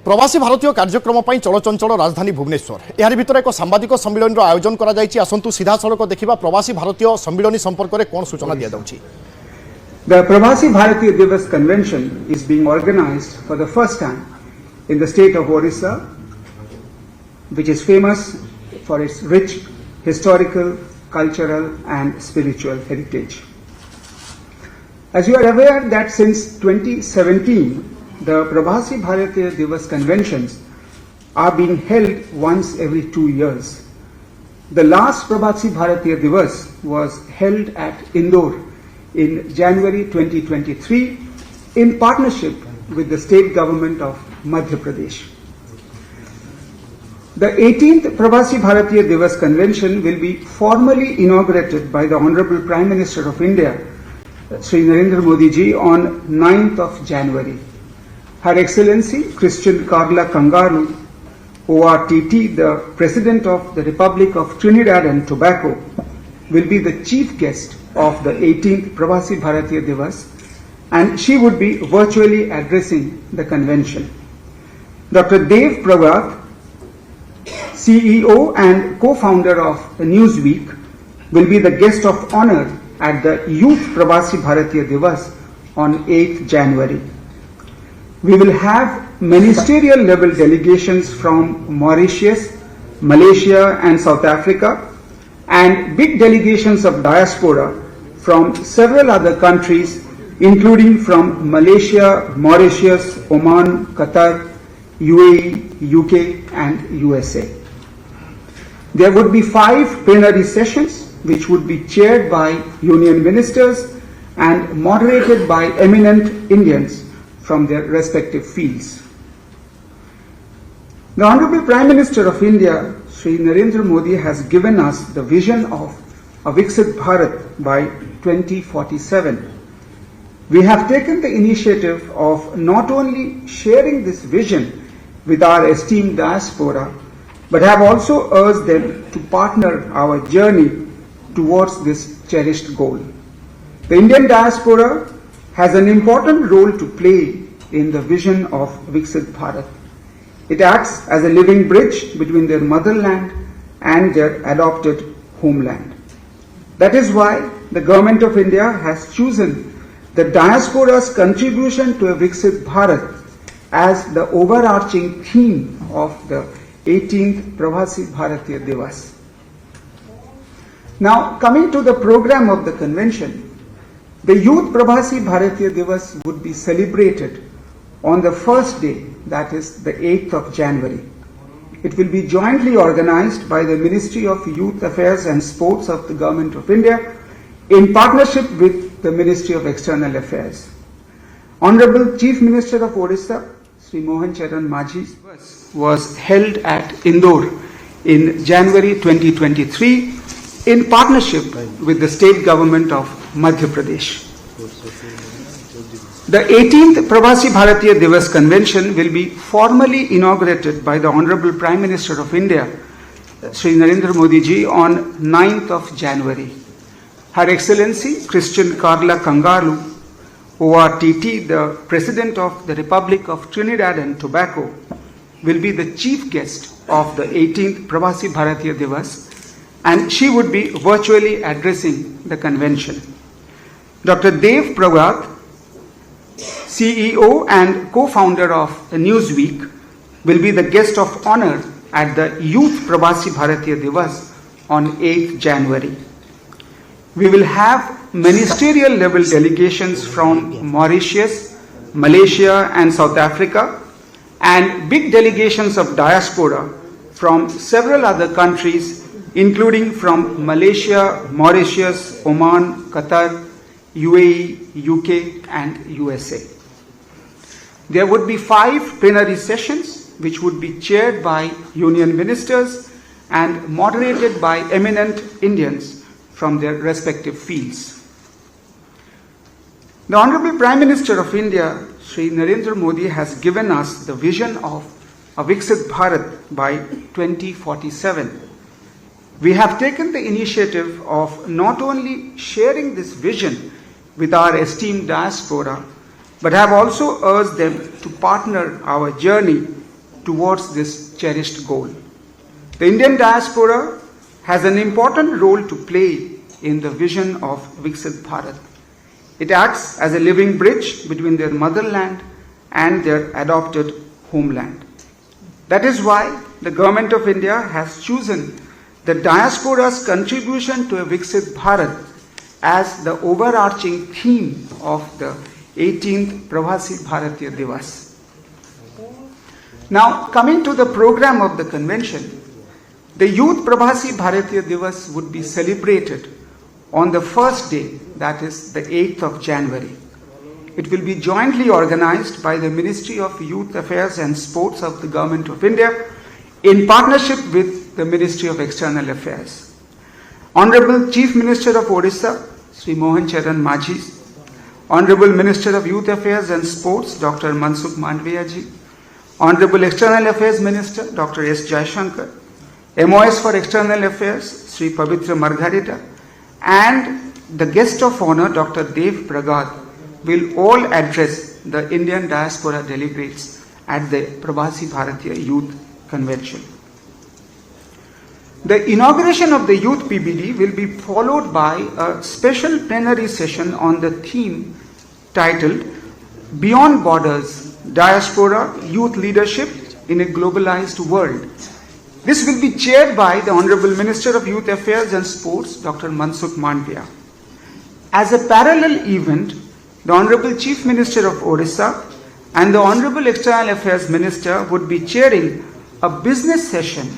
प्रवासी भारतीय कार्यक्रम चलचंचल राजधानी भुवनेश्वर यार भितर एक सांबादिक सम्मिलन आयोजन करा आसतु सीधा सड़क देखा प्रवासी भारतीय सम्मिलन संपर्क में कौन सूचना दी जाउछि। The Pravasi Bharatiya Divas convention is being organized for the first time in the state of Odisha, which is famous for its rich historical, cultural and spiritual heritage. As you are aware that since 2017, the Pravasi Bharatiya Divas conventions are being held once every 2 years. The last Pravasi Bharatiya Divas was held at Indore in January 2023 in partnership with the state government of Madhya Pradesh. The 18th Pravasi Bharatiya Divas convention will be formally inaugurated by the Honorable Prime Minister of India, Shri Narendra Modi ji, on 9th of January. Her Excellency Christian Carla Kangaru, ORTT, the President of the Republic of Trinidad and Tobago, will be the chief guest of the 18th Pravasi Bharatiya Divas, and she would be virtually addressing the convention. Dr. Dev Prabhat, CEO and co-founder of Newsweek, will be the guest of honor at the Youth Pravasi Bharatiya Divas on 8th January. We will have ministerial level delegations from Mauritius, Malaysia and South Africa, and big delegations of diaspora from several other countries, including from Malaysia, Mauritius, Oman, Qatar, UAE, UK and USA. There would be 5 plenary sessions which would be chaired by union ministers and moderated by eminent Indians from their respective fields. The Honorable Prime Minister of India, Shri Narendra Modi, has given us the vision of a Viksit Bharat by 2047. We have taken the initiative of not only sharing this vision with our esteemed diaspora, but have also urged them to partner our journey towards this cherished goal. The Indian diaspora has an important role to play in the vision of Viksit Bharat. It acts as a living bridge between their motherland and their adopted homeland. That is why the Government of India has chosen the diaspora's contribution to a Viksit Bharat as the overarching theme of the 18th Pravasi Bharatiya Divas. Now, coming to the program of the convention, the Youth Pravasi Bharatiya Divas would be celebrated on the first day, that is the 8th of January. It will be jointly organized by the Ministry of Youth Affairs and Sports of the Government of India in partnership with the Ministry of External Affairs. Honorable Chief Minister of Odisha, Sri Mohan Charan Majhi, was held at Indore in January 2023 in partnership with the state government of Madhya Pradesh. The 18th Pravasi Bharatiya Divas convention will be formally inaugurated by the Honorable Prime Minister of India, Shri Narendra Modi ji, on 9th of January. Her Excellency Christian Carla Kangaru, ORTT, the President of the Republic of Trinidad and Tobago, will be the chief guest of the 18th Pravasi Bharatiya Divas, and she would be virtually addressing the convention. Dr. Dev Prabhat, CEO and co-founder of Newsweek, will be the guest of honor at the Youth Pravasi Bharatiya Divas on 8th January. We will have ministerial level delegations from Mauritius, Malaysia and South Africa, and big delegations of diaspora from several other countries, including from Malaysia, Mauritius, Oman, Qatar, UAE, UK and USA. There would be 5 plenary sessions which would be chaired by union ministers and moderated by eminent Indians from their respective fields. The Honorable Prime Minister of India, Shri Narendra Modi, has given us the vision of a Viksit Bharat by 2047. We have taken the initiative of not only sharing this vision with our esteemed diaspora, but have also urged them to partner our journey towards this cherished goal. The Indian diaspora has an important role to play in the vision of Viksit Bharat. It acts as a living bridge between their motherland and their adopted homeland. That is why the Government of India has chosen the diaspora's contribution to a Viksit Bharat as the overarching theme of the 18th Pravasi Bharatiya Divas. Now, coming to the program of the convention, the Youth Pravasi Bharatiya Divas would be celebrated on the first day, that is the 8th of January. It will be jointly organized by the Ministry of Youth Affairs and Sports of the Government of India in partnership with the Ministry of External Affairs. Honorable Chief Minister of Odisha, Sri Mohan Charan Majhi, Honorable Minister of Youth Affairs and Sports, Dr. Mansukh Mandviya ji, Honorable External Affairs Minister, Dr. S. Jaishankar, MOS for External Affairs, Sri Pavitra Margarita, and the guest of honor, Dr. Dev Pragad, will all address the Indian diaspora delegates at the Pravasi Bharatiya Youth Convention. The inauguration of the Youth PBD will be followed by a special plenary session on the theme titled Beyond Borders, Diaspora Youth Leadership in a Globalized World. This will be chaired by the Honorable Minister of Youth Affairs and Sports, Dr. Mansukh Mandviya. As a parallel event, the Honorable Chief Minister of Odisha and the Honorable External Affairs Minister would be chairing a business session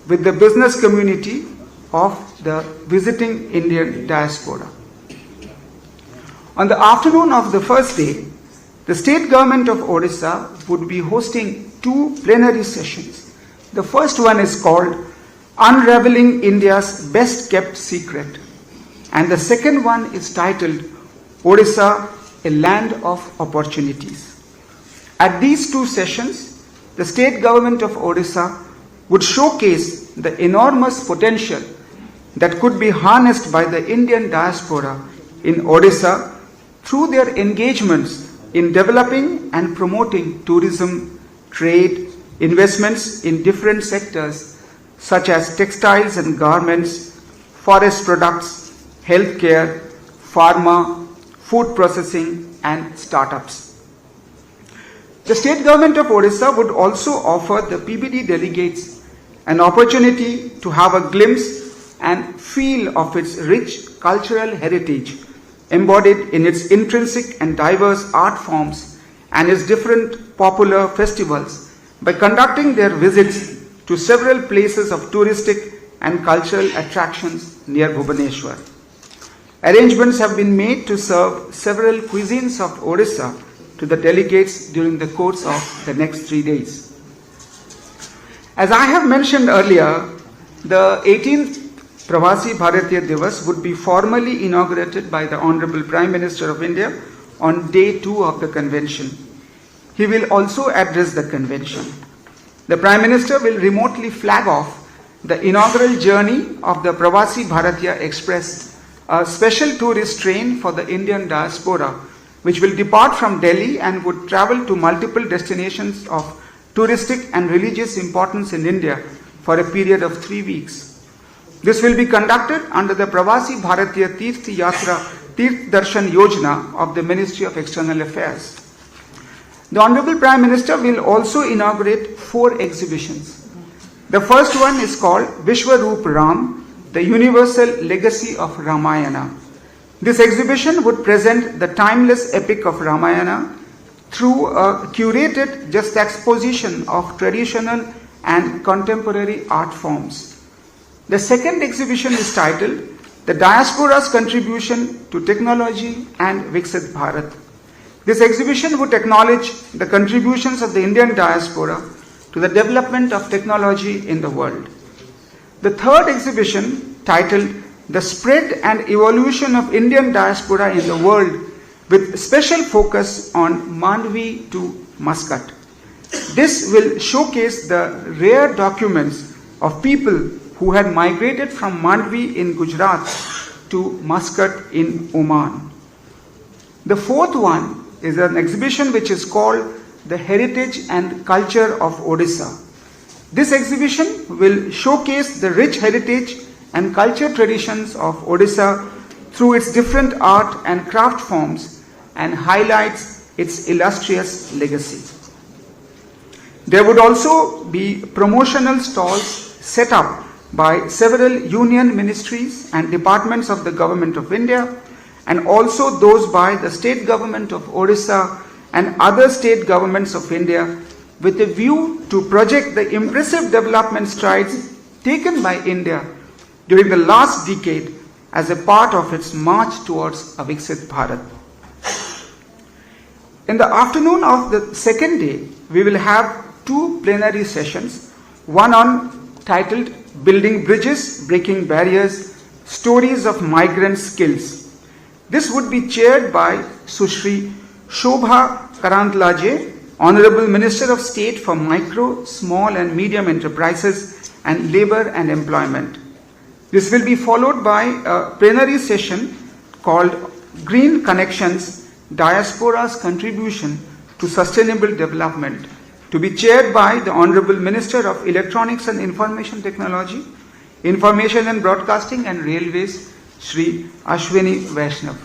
with the business community of the visiting Indian diaspora. On the afternoon of the first day, the state government of Odisha would be hosting two plenary sessions. The first one is called Unraveling India's Best Kept Secret, and the second one is titled Odisha, a Land of Opportunities. At these two sessions, the state government of Odisha would showcase the enormous potential that could be harnessed by the Indian diaspora in Odisha through their engagements in developing and promoting tourism, trade, investments in different sectors such as textiles and garments, forest products, healthcare, pharma, food processing, and startups. The state government of Odisha would also offer the PBD delegates an opportunity to have a glimpse and feel of its rich cultural heritage embodied in its intrinsic and diverse art forms and its different popular festivals by conducting their visits to several places of touristic and cultural attractions near Bhubaneswar. Arrangements have been made to serve several cuisines of Odisha to the delegates during the course of the next 3 days. As I have mentioned earlier, the 18th Pravasi Bharatiya Divas would be formally inaugurated by the Honorable Prime Minister of India on day 2 of the convention. He will also address the convention. The Prime Minister will remotely flag off the inaugural journey of the Pravasi Bharatiya Express, a special tourist train for the Indian diaspora, which will depart from Delhi and would travel to multiple destinations of touristic and religious importance in India for a period of 3 weeks. This will be conducted under the Pravasi Bharatiya Tirth Yatra Tirth Darshan Yojana of the Ministry of External Affairs. The Honorable Prime Minister will also inaugurate 4 exhibitions. The first one is called Vishwaroop Ram, the Universal Legacy of Ramayana. This exhibition would present the timeless epic of Ramayana through a curated juxtaposition of traditional and contemporary art forms. The second exhibition is titled The Diaspora's Contribution to Technology and Viksit Bharat. This exhibition would acknowledge the contributions of the Indian diaspora to the development of technology in the world. The third exhibition, titled The Spread and Evolution of Indian Diaspora in the World, with special focus on Mandvi to Muscat. This will showcase the rare documents of people who had migrated from Mandvi in Gujarat to Muscat in Oman. The fourth one is an exhibition which is called the heritage and culture of Odisha. This exhibition will showcase the rich heritage and culture traditions of Odisha through its different art and craft forms and highlights its illustrious legacy. There would also be promotional stalls set up by several union ministries and departments of the Government of India, and also those by the state government of Odisha and other state governments of India, with a view to project the impressive development strides taken by India during the last decade as a part of its march towards a Viksit Bharat. In the afternoon of the second day, we will have two plenary sessions, one on titled Building Bridges, Breaking Barriers, Stories of Migrant Skills. This would be chaired by Sushri Shobha Karantlaje, Honorable Minister of State for Micro, Small and Medium Enterprises and Labour and Employment. This will be followed by a plenary session called Green Connections, Diaspora's Contribution to Sustainable Development, to be chaired by the Honorable Minister of Electronics and Information Technology, Information and Broadcasting and Railways, Shri Ashwini Vaishnav.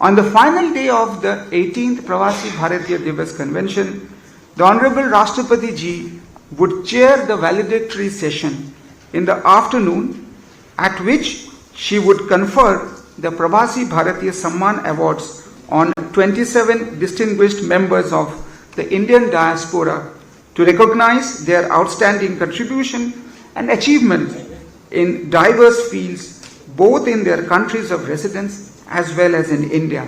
On the final day of the 18th Pravasi Bharatiya Divas Convention, the Honorable Rashtrapati Ji would chair the valedictory session in the afternoon, at which she would confer the Pravasi Bharatiya Samman Awards on 27 distinguished members of the Indian diaspora to recognize their outstanding contribution and achievement in diverse fields, both in their countries of residence as well as in India.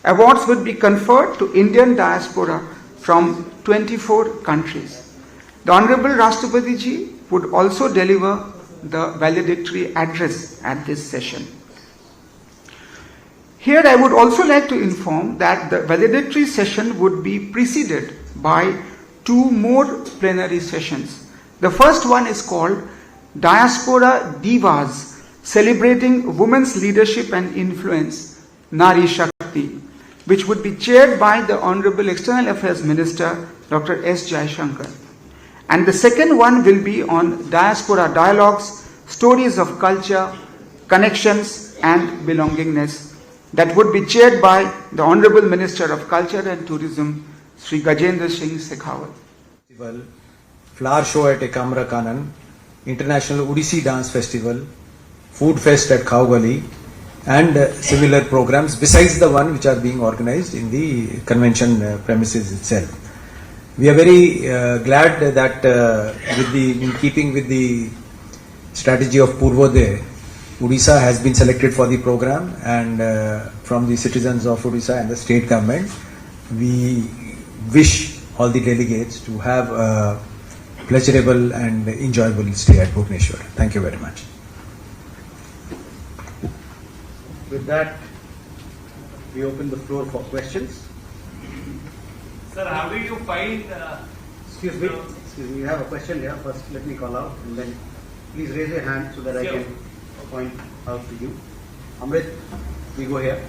Awards would be conferred to Indian diaspora from 24 countries. The Honorable Rashtrapati Ji would also deliver the valedictory address at this session. Here I would also like to inform that the valedictory session would be preceded by two more plenary sessions. The first one is called Diaspora Divas, celebrating women's leadership and influence, Nari Shakti, which would be chaired by the Honorable External Affairs Minister, Dr. S. Jaishankar. And the second one will be on Diaspora Dialogues, Stories of Culture, Connections and Belongingness, that would be chaired by the Honorable Minister of Culture and Tourism, Sri Gajendra Singh Shekhawat. Flower show at Ekamra Kanan, International Odissi Dance Festival, Food Fest at Khawgali, and similar programs besides the one which are being organized in the convention premises itself. We are very glad that in keeping with the strategy of Purvodaya, Odisha has been selected for the program, and from the citizens of Odisha and the state government, we wish all the delegates to have a pleasurable and enjoyable stay at Bhubaneswar. Thank you very much. With that, we open the floor for questions. Sir, how do you find... Excuse me, we have a question here. First, let me call out, and then please raise your hand so that I can point out to you. Amrit, we go here.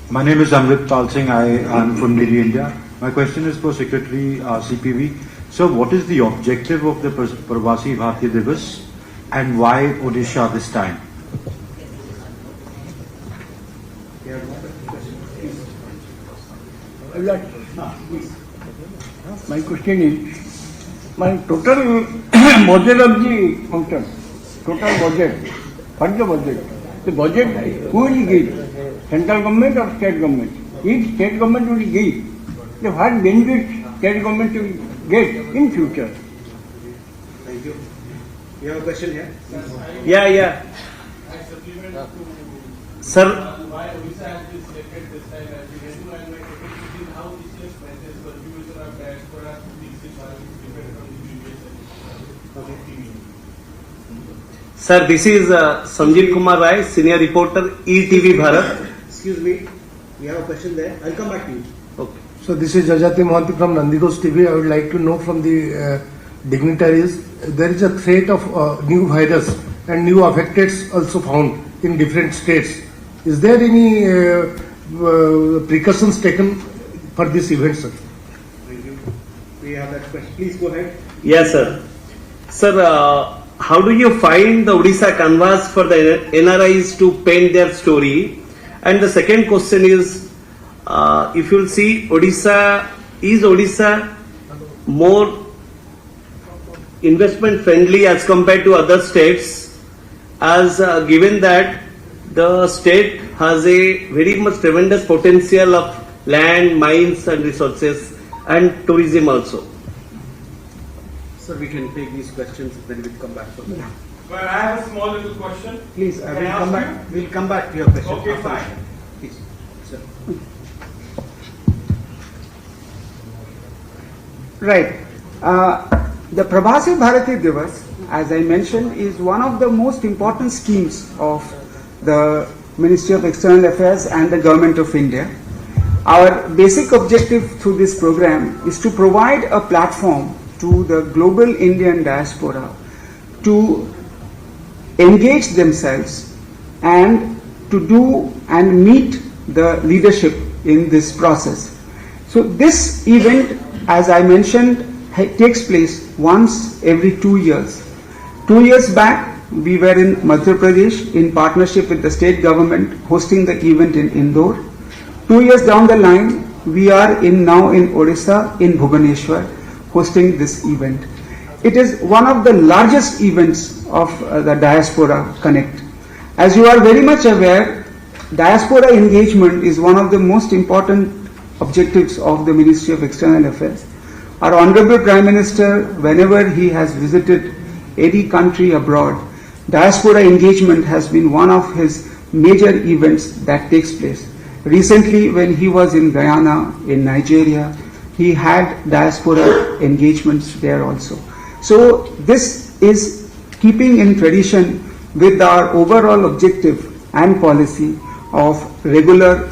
My name is Amrit Pal Singh. I am from Delhi, India. My question is for Secretary CPV. So, what is the objective of the Pravasi Bharatiya Divas, and why Odisha this time? My question is, my total budget of the function, total budget, what the budget? The budget, who will give? Central government or state government? If state government will give, then what benefit state government will get in future? Thank you. You have a question here? Yeah. Sir, why Odisha has been selected this time as the venue, and my second question is how this year's message contribution of diaspora to the Viksit Bharat is different from the previous year. Sir, this is Sanjeev Kumar Rai, senior reporter, ETV Bharat. Excuse me, we have a question there. I'll come back to you. Okay. So this is Jajati Mohanty from Nandigos TV. I would like to know from the dignitaries, there is a threat of new virus and new affecteds also found in different states. Is there any precautions taken for this event, sir? you have that question? Please go ahead. Yes, sir. Sir, how do you find the Odisha canvas for the NRIs to paint their story? And the second question is, if you'll see, is Odisha more investment friendly as compared to other states, as given that the state has a very much tremendous potential of land, mines and resources and tourism also. Sir, we can take these questions, then we'll come back for that. Well, I have a small little question. Please, Can I ask we'll come back to your question. Okay, after fine. this. Please, sir. Right. The Pravasi Bharatiya Divas, as I mentioned, is one of the most important schemes of the Ministry of External Affairs and the Government of India. Our basic objective through this program is to provide a platform to the global Indian diaspora to engage themselves and to do and meet the leadership in this process. So this event, as I mentioned, takes place once every 2 years. 2 years back, we were in Madhya Pradesh in partnership with the state government hosting the event in Indore. 2 years down the line, we are now in Odisha in Bhubaneswar hosting this event. It is one of the largest events of the Diaspora Connect. As you are very much aware, diaspora engagement is one of the most important objectives of the Ministry of External Affairs. Our Honorable Prime Minister, whenever he has visited any country abroad, diaspora engagement has been one of his major events that takes place. Recently, when he was in Guyana, in Nigeria, he had diaspora engagements there also. So this is keeping in tradition with our overall objective and policy of regular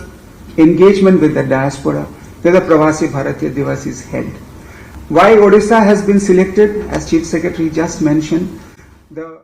engagement with the diaspora, where the Pravasi Bharatiya Divas is held. Why Odisha has been selected, as Chief Secretary just mentioned, the